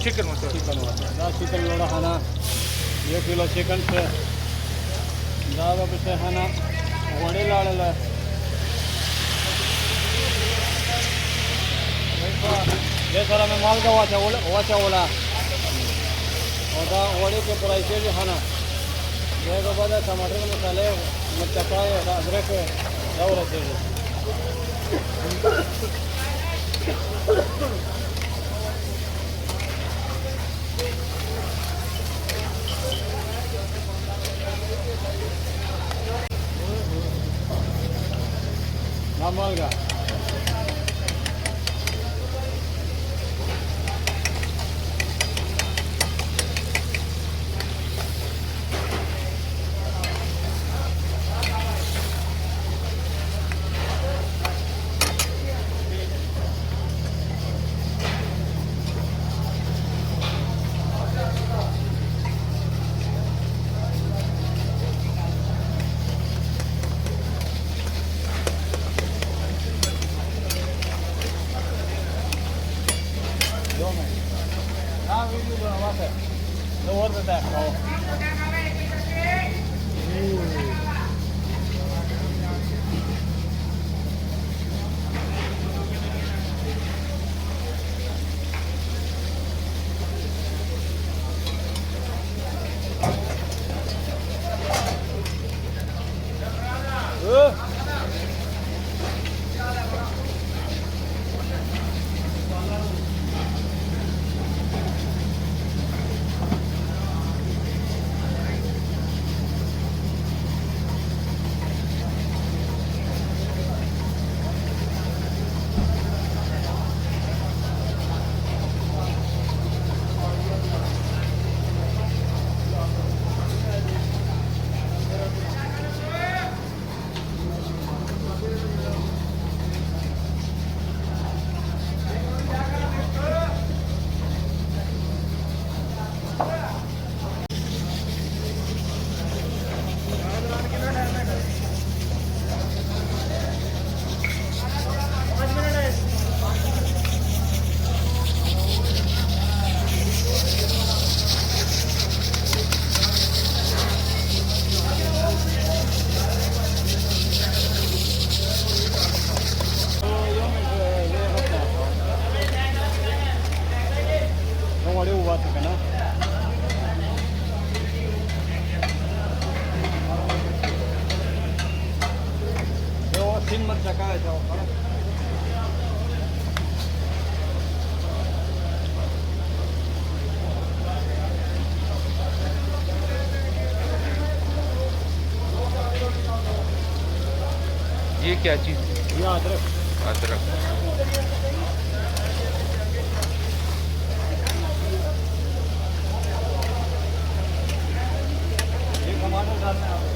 Chicken होतं chicken होतं 10 chicken लोडा खाना 1 किलो चिकन છે 10 રૂપિયા ખાના વડે લાડેલા ये सारा में माल का वाचा वाला और वड़े के प्राइस है खाना ये के बाद टमाटर के मसाले मिर्चा पाए अदरक और अच्छे माल का ये क्या चीज़? ये अदरक अदरक ये टमाटर डालना है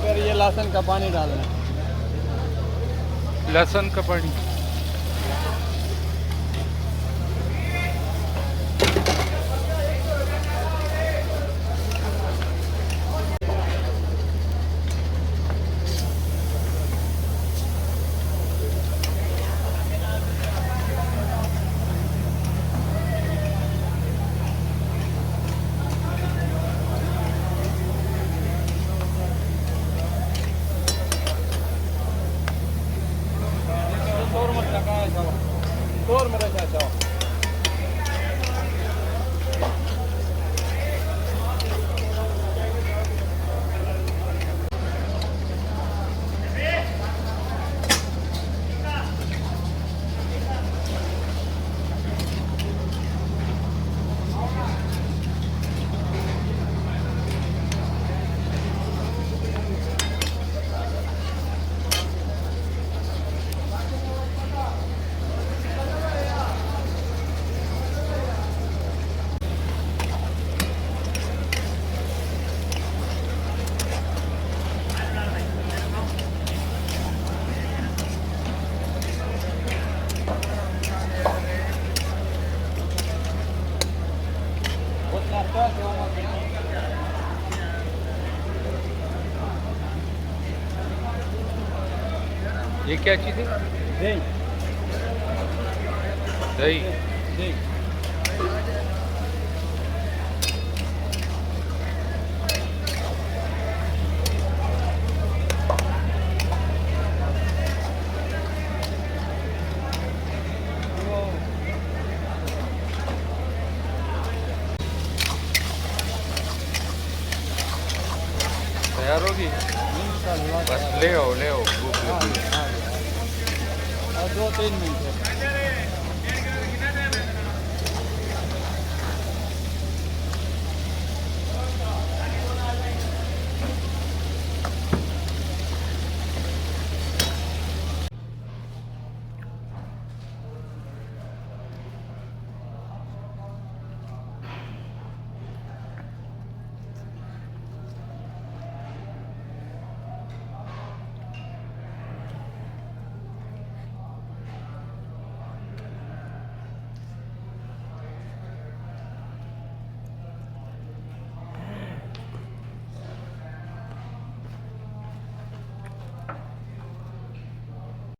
फिर ये लहसुन का पानी डालना है लहसुन का पानी और मेरा चाचा ये क्या चीज़ है? दही दही। दही तैयार होगी? इंशाल्लाह बस ले आओ भूख लगी। हाँ, 2-3 मिनट है।